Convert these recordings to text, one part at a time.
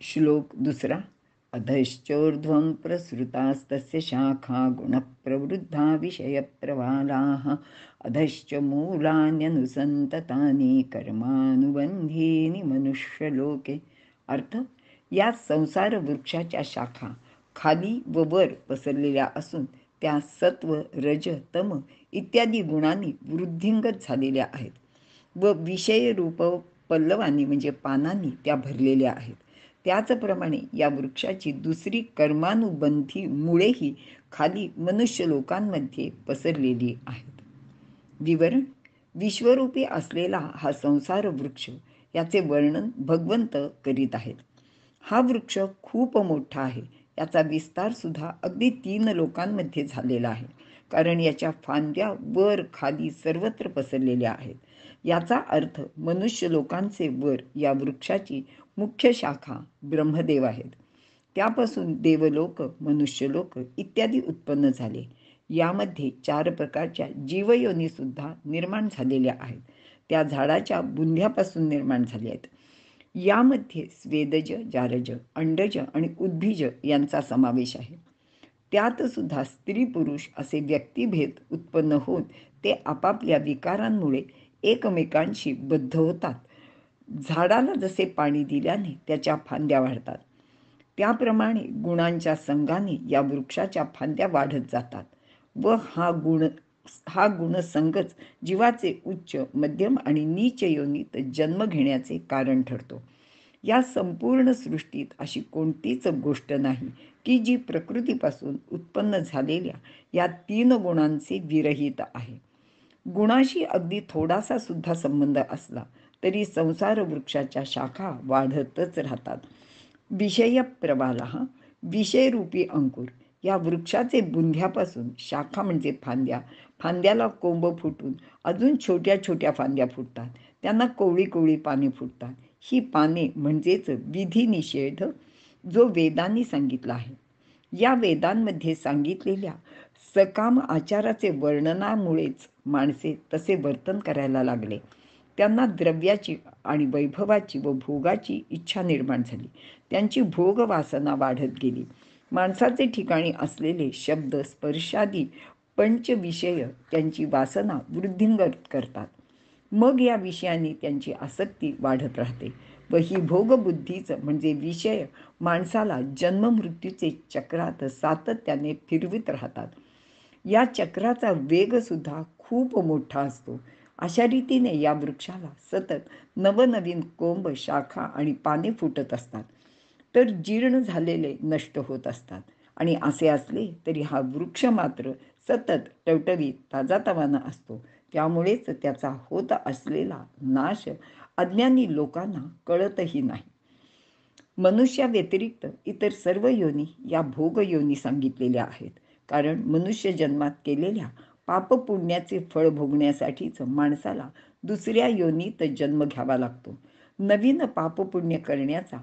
श्लोक दुसरा. अधश्चोर्ध्वं प्रसृतास्तस्य शाखा गुणप्रवृद्धा विषयप्रवालाः अधश्च मूलान्यनुसन्ततानि कर्मानुबंधीनि मनुष्यलोके. अर्थ, या संसार वृक्षाच्या शाखा खाली व वर पसरलेल्या असून त्या सत्व, रज, तम इत्यादी गुणांनी वृद्धिंगत झालेल्या आहेत व विषयरूप पल्लवांनी म्हणजे पानांनी त्या भरलेल्या आहेत. त्याचप्रमाणे या वृक्षाची दुसरी कर्मानुबंधी मुळेही खाली मनुष्य लोकांमध्ये पसरलेली आहेत. विवरण. विश्वरूपी असलेला हा संसार वृक्ष याचे वर्णन भगवंत करीत आहेत. हा वृक्ष खूप मोठा आहे. याचा विस्तार सुद्धा अगदी 3 लोकांमध्ये झालेला आहे, कारण याच्या फांद्या वर खाली सर्वत्र पसरलेल्या आहेत. याचा अर्थ मनुष्य लोकांचे वर या वृक्षाची मुख्य शाखा ब्रह्मदेव आहेत. त्यापासून देवलोक, मनुष्यलोक इत्यादी उत्पन्न झाले. यामध्ये 4 प्रकारच्या जीवयोनी सुद्धा निर्माण झालेल्या आहेत. त्या झाडाच्या बुंध्यापासून निर्माण झाल्या आहेत. यामध्ये स्वेदज, जारज, अंडज आणि उद्भिज यांचा समावेश आहे. त्यात सुद्धा स्त्री पुरुष असे व्यक्तिभेद उत्पन्न होऊन ते आपापल्या विकारांमुळे एकमेकांशी बद्ध होतात. झाडाला जसे पाणी दिल्याने त्याच्या फांद्या वाढतात, त्याप्रमाणे गुणांच्या संघाने या वृक्षाच्या फांद्या वाढत जातात व हा गुणसंगच जीवाचे उच्च, मध्यम आणि नीच योनीत जन्म घेण्याचे कारण ठरतो. या संपूर्ण सृष्टीत अशी कोणतीच गोष्ट नाही की जी प्रकृतीपासून उत्पन्न झालेल्या या 3 गुणांचे विरहित आहे. गुणाशी अगदी थोडासा सुद्धा संबंध असला तरी संसार वृक्षाच्या शाखा वाढतच राहतात. विषय प्रवालाः, विषयरूपी अंकुर. या वृक्षाचे बुंध्यापासून शाखा म्हणजे फांद्या, फांद्याला कोंब फुटून अजून छोट्या छोट्या फांद्या फुटतात. त्यांना कोवळी कोवळी पाने फुटतात. ही पाने म्हणजेच विधिनिषेध जो वेदांनी सांगितला आहे. या वेदांमध्ये सांगितलेल्या सकाम आचाराचे वर्णनामुळेच माणसे तसे वर्तन करायला लागले. त्यांना द्रव्याची आणि वैभवाची व भोगाची इच्छा निर्माण झाली. त्यांची भोगवासना वाढत गेली. माणसाचे ठिकाणी असलेले शब्द, स्पर्शादी पंचविषय त्यांची वासना वृद्धिंगत करतात. मग या विषयांनी त्यांची आसक्ती वाढत राहते व ही भोगबुद्धीच म्हणजे विषय माणसाला जन्ममृत्यूचे चक्रात सातत्याने फिरवित राहतात. या चक्राचा वेग सुद्धा खूप मोठा असतो. अशा रीतीने या वृक्षाला सतत नवनवीन कोंब, शाखा आणि पाने फुटत असतात, तर जीर्ण झालेले नष्ट होत असतात. आणि असे असले तरी हा वृक्ष मात्र सतत टवटवीत ताजातवाना असतो. त्यामुळेच त्याचा होत असलेला नाश अज्ञानी लोकांना कळतही नाही. मनुष्याव्यतिरिक्त इतर सर्व योनी या भोगयोनी सांगितलेल्या आहेत, कारण मनुष्य जन्मात केलेल्या पापपुण्याचे फळ भोगण्यासाठीच माणसाला दुसऱ्या योनीत जन्म घ्यावा लागतो. नवीन पापपुण्य करण्याचा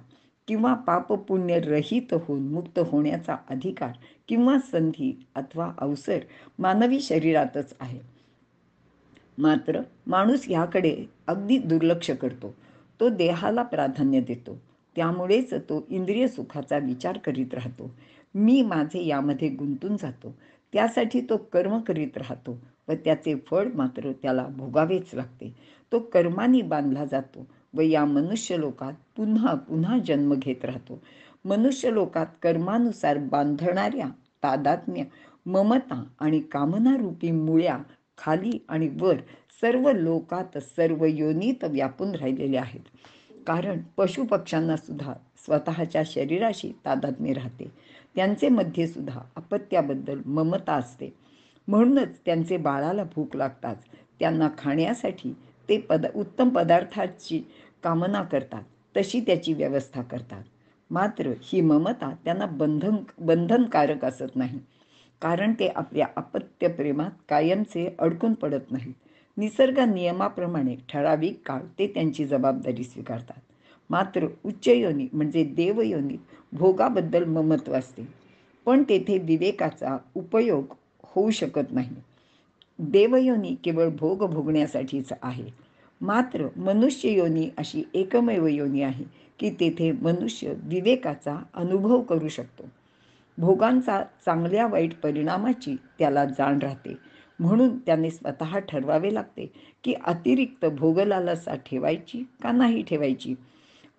किंवा पापपुण्य रहित होऊन मुक्त होण्याचा अधिकार किंवा संधी अथवा अवसर मानवी शरीरातच आहे. मात्र माणूस याकडे अगदी दुर्लक्ष करतो. तो देहाला प्राधान्य देतो. त्यामुळेच तो इंद्रिय सुखाचा विचार करीत राहतो. मी माझे यामध्ये गुंतून जातो. त्यासाठी तो कर्म करीत राहतो व त्याचे फळ मात्र त्याला भोगावेच लागते. तो कर्माने बांधला जातो व या मनुष्य लोकात पुन्हा पुन्हा जन्म घेत राहतो. मनुष्य लोकात कर्मानुसार बांधणाऱ्या तादात्म्य, ममता आणि कामनारूपी मुळ्या खाली आणि वर सर्व लोकात, सर्व योनीत व्यापून राहिलेले आहेत. कारण पशुपक्ष्यांना सुद्धा स्वतःच्या शरीराशी तादात्म्य राहते. त्यांचे मध्ये सुद्धा अपत्याबद्दल ममता असते. म्हणूनच त्यांचे बाळाला भूक लागताच त्यांना खाण्यासाठी ते उत्तम पदार्थाची कामना करतात, तशी त्याची व्यवस्था करतात. मात्र ही ममता त्यांना बंधनकारक असत नाही, कारण ते आपल्या अपत्य प्रेमात कायमचे अडकून पडत नाहीत. निसर्ग नियमाप्रमाणे ठराविक काळ ते त्यांची जबाबदारी स्वीकारतात. मात्र उच्च योनी म्हणजे देवयोनीत भोगाबद्दल ममत्व असते, पण तेथे विवेकाचा उपयोग होऊ शकत नाही. देवयोनी केवळ भोग भोगण्यासाठीच आहे. मात्र मनुष्य योनी अशी एकमेव योनी आहे की तेथे मनुष्य विवेकाचा अनुभव करू शकतो. भोगांचा चांगल्या वाईट परिणामाची त्याला जाण राहते. म्हणून त्याने स्वतः ठरवावे लागते की अतिरिक्त भोगलालसा ठेवायची का नाही ठेवायची,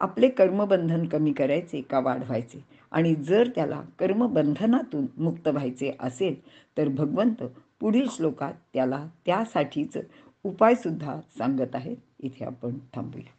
आपले कर्मबंधन कमी करायचे का वाढवायचे. आणि जर त्याला कर्मबंधनातून मुक्त व्हायचे असेल तर भगवंत पुढील श्लोकात त्याला त्यासाठीच उपायसुद्धा सांगत आहेत. इथे आपण थांबूया.